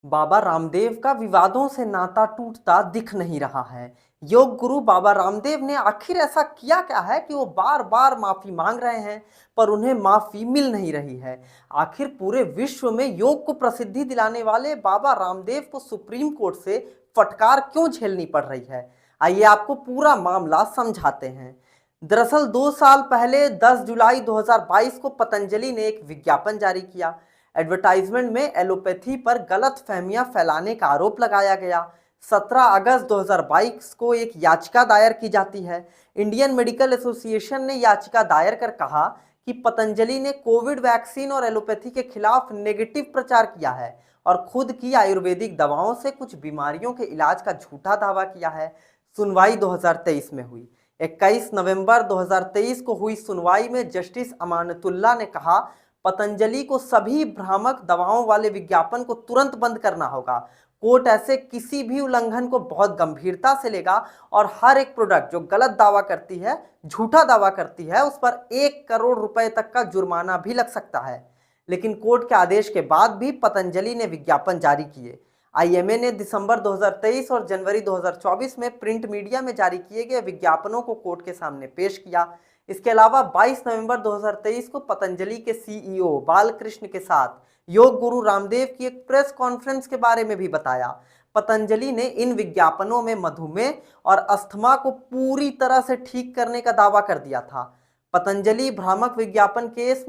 बाबा रामदेव का विवादों से नाता टूटता दिख नहीं रहा है। योग गुरु बाबा रामदेव ने आखिर ऐसा किया क्या है कि वो बार बार माफी मांग रहे हैं, पर उन्हें माफी मिल नहीं रही है। आखिर पूरे विश्व में योग को प्रसिद्धि दिलाने वाले बाबा रामदेव को सुप्रीम कोर्ट से फटकार क्यों झेलनी पड़ रही है? आइए आपको पूरा मामला समझाते हैं। दरअसल 2 साल पहले 10 जुलाई 2022 को पतंजलि ने एक विज्ञापन जारी किया। एडवर्टाइजमेंट में एलोपैथी पर गलत फहमियां फैलाने का आरोप लगाया गया। 17 अगस्त 2022 को एक याचिका दायर की जाती है। इंडियन मेडिकल एसोसिएशन ने याचिका दायर कर कहा कि पतंजलि ने कोविड वैक्सीन और एलोपैथी के खिलाफ नेगेटिव प्रचार किया है और खुद की आयुर्वेदिक दवाओं से कुछ बीमारियों के इलाज का झूठा दावा किया है। सुनवाई 2023 में हुई। 21 नवंबर 2023 को हुई सुनवाई में जस्टिस अमानतुल्लाह ने कहा, पतंजलि को सभी भ्रामक दवाओं वाले विज्ञापन को तुरंत बंद करना होगा। कोर्ट ऐसे किसी भी उल्लंघन को बहुत गंभीरता से लेगा और हर एक प्रोडक्ट जो गलत दावा करती है, झूठा दावा करती है, उस पर 1 करोड़ रुपए तक का जुर्माना भी लग सकता है। लेकिन कोर्ट के आदेश के बाद भी पतंजलि ने विज्ञापन जारी किए। आईएमए ने दिसंबर 2023 और जनवरी 2024 में प्रिंट मीडिया में जारी किए गए विज्ञापनों को कोर्ट के सामने पेश किया। इसके अलावा 22 नवंबर 2023 को पतंजलि के सीईओ बालकृष्ण के साथ योग गुरु रामदेव की एक प्रेस कॉन्फ्रेंस के बारे में भी बताया। पतंजलि ने इन विज्ञापनों में मधुमेह और अस्थमा को पूरी तरह से ठीक करने का दावा कर दिया था। पतंजलि भ्रामक विज्ञापन केस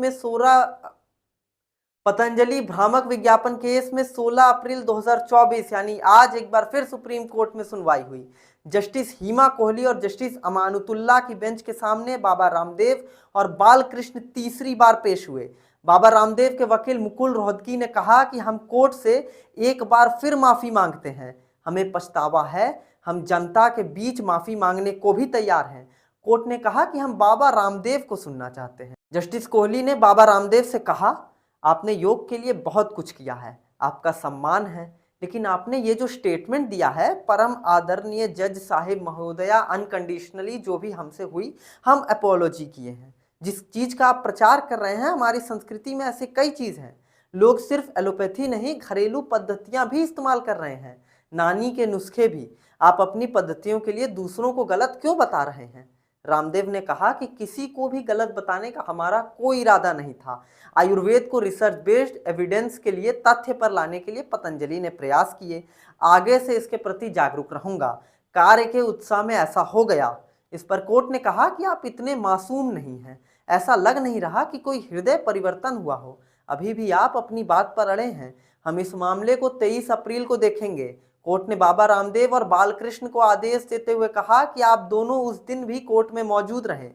में 16 अप्रैल 2024 यानी आज एक बार फिर सुप्रीम कोर्ट में सुनवाई हुई। जस्टिस हिमा कोहली और जस्टिस अमानुतुल्लाह की बेंच के सामने बाबा रामदेव और बालकृष्ण तीसरी बार पेश हुए। बाबा रामदेव के वकील मुकुल रोहतगी ने कहा कि हम कोर्ट से एक बार फिर माफी मांगते हैं, हमें पछतावा है, हम जनता के बीच माफी मांगने को भी तैयार हैं। कोर्ट ने कहा कि हम बाबा रामदेव को सुनना चाहते हैं। जस्टिस कोहली ने बाबा रामदेव से कहा, आपने योग के लिए बहुत कुछ किया है, आपका सम्मान है, लेकिन आपने ये जो स्टेटमेंट दिया है, परम आदरणीय जज साहिब महोदया, अनकंडीशनली जो भी हमसे हुई, हम अपोलॉजी किए हैं। जिस चीज़ का आप प्रचार कर रहे हैं, हमारी संस्कृति में ऐसे कई चीज़ हैं। लोग सिर्फ एलोपैथी नहीं, घरेलू पद्धतियां भी इस्तेमाल कर रहे हैं, नानी के नुस्खे भी। आप अपनी पद्धतियों के लिए दूसरों को गलत क्यों बता रहे हैं? रामदेव ने कहा कि किसी को भी गलत बताने का हमारा कोई इरादा नहीं था। आयुर्वेद को रिसर्च बेस्ड एविडेंस के लिए, तथ्य पर लाने के लिए पतंजलि ने प्रयास किए। आगे से इसके प्रति जागरूक रहूंगा। कार्य के उत्साह में ऐसा हो गया। इस पर कोर्ट ने कहा कि आप इतने मासूम नहीं हैं, ऐसा लग नहीं रहा कि कोई हृदय परिवर्तन हुआ हो, अभी भी आप अपनी बात पर अड़े हैं। हम इस मामले को 23 अप्रैल को देखेंगे। कोर्ट ने बाबा रामदेव और बालकृष्ण को आदेश देते हुए कहा कि आप दोनों उस दिन भी कोर्ट में मौजूद रहें।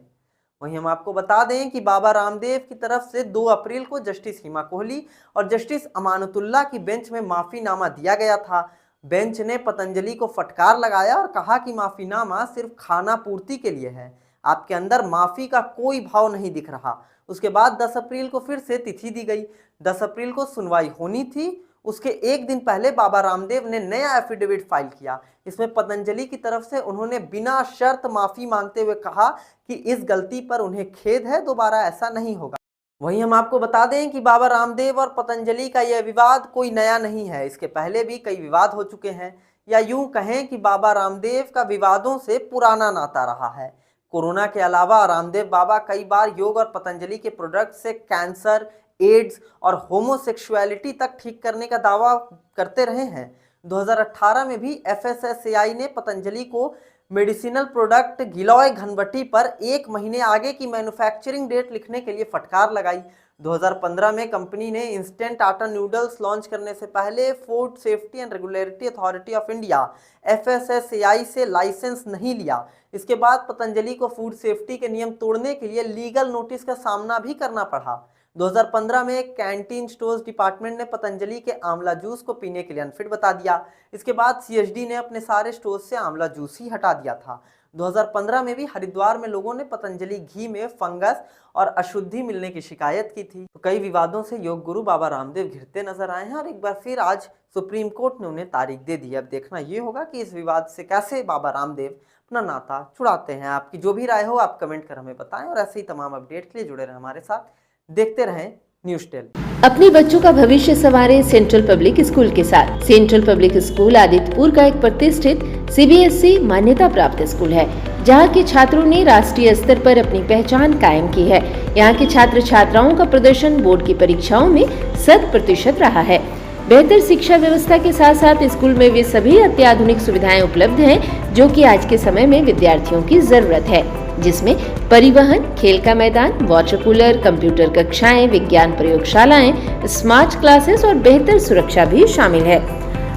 वहीं हम आपको बता दें कि बाबा रामदेव की तरफ से 2 अप्रैल को जस्टिस हिमा कोहली और जस्टिस अमानुतुल्लाह की बेंच में माफीनामा दिया गया था। बेंच ने पतंजलि को फटकार लगाया और कहा कि माफीनामा सिर्फ खाना पूर्ति के लिए है, आपके अंदर माफी का कोई भाव नहीं दिख रहा। उसके बाद 10 अप्रैल को फिर से तिथि दी गई। 10 अप्रैल को सुनवाई होनी थी। उसके एक दिन पहले बाबा रामदेव ने नया एफिडेविट फाइल किया। इसमें पतंजलि की तरफ से उन्होंने बिना शर्त माफी मांगते हुए कहा कि इस गलती पर उन्हें खेद है, दोबारा ऐसा नहीं होगा। वहीं हम आपको बता दें कि बाबा रामदेव और पतंजलि का यह विवाद कोई नया नहीं है। इसके पहले भी कई विवाद हो चुके हैं, या यूं कहें कि बाबा रामदेव का विवादों से पुराना नाता रहा है। कोरोना के अलावा रामदेव बाबा कई बार योग और पतंजलि के प्रोडक्ट से कैंसर, एड्स और होमोसेक्सुअलिटी तक ठीक करने का दावा करते रहे हैं। 2018 में भी एफएसएसएआई ने पतंजलि को मेडिसिनल प्रोडक्ट गिलोय घनवटी पर 1 महीने आगे की मैन्युफैक्चरिंग डेट लिखने के लिए फटकार लगाई। 2015 में कंपनी ने इंस्टेंट आटा नूडल्स लॉन्च करने से पहले food safety and regulatory authority of India FSSAI से लाइसेंस नहीं लिया। इसके बाद पतंजलि को फूड सेफ्टी के नियम तोड़ने के लिए लीगल नोटिस का सामना भी करना पड़ा। 2015 में कैंटीन स्टोर्स डिपार्टमेंट ने पतंजलि के आंवला जूस को पीने के लिए अनफिट बता दिया। इसके बाद सीएसडी ने अपने सारे स्टोर से आंवला जूस ही हटा दिया था। 2015 में भी हरिद्वार में लोगों ने पतंजलि घी में फंगस और अशुद्धि मिलने की शिकायत की थी। तो कई विवादों से योग गुरु बाबा रामदेव घिरते नजर आए हैं और एक बार फिर आज सुप्रीम कोर्ट ने उन्हें तारीख दे दी है। अब देखना ये होगा कि इस विवाद से कैसे बाबा रामदेव अपना नाता छुड़ाते हैं। आपकी जो भी राय हो आप कमेंट कर हमें बताएं और ऐसे ही तमाम अपडेट के लिए जुड़े रहें हमारे साथ। देखते रहें न्यूज़ टेल। अपने बच्चों का भविष्य संवारे सेंट्रल पब्लिक स्कूल के साथ। सेंट्रल पब्लिक स्कूल आदित्यपुर का एक प्रतिष्ठित CBSE मान्यता प्राप्त स्कूल है, जहां के छात्रों ने राष्ट्रीय स्तर पर अपनी पहचान कायम की है। यहां के छात्र छात्राओं का प्रदर्शन बोर्ड की परीक्षाओं में 100% रहा है। बेहतर शिक्षा व्यवस्था के साथ साथ स्कूल में वे सभी अत्याधुनिक सुविधाएं उपलब्ध हैं जो कि आज के समय में विद्यार्थियों की जरूरत है, जिसमें परिवहन, खेल का मैदान, वाटर कूलर, कंप्यूटर कक्षाएं, विज्ञान प्रयोगशालाएं, स्मार्ट क्लासेस और बेहतर सुरक्षा भी शामिल है।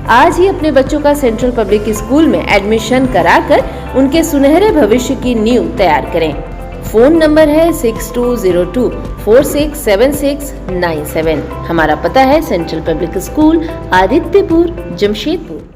आज ही अपने बच्चों का सेंट्रल पब्लिक स्कूल में एडमिशन कराकर उनके सुनहरे भविष्य की नींव तैयार करें। फोन नंबर है 6202467697। हमारा पता है central public school, Adityapur, Jamshedpur.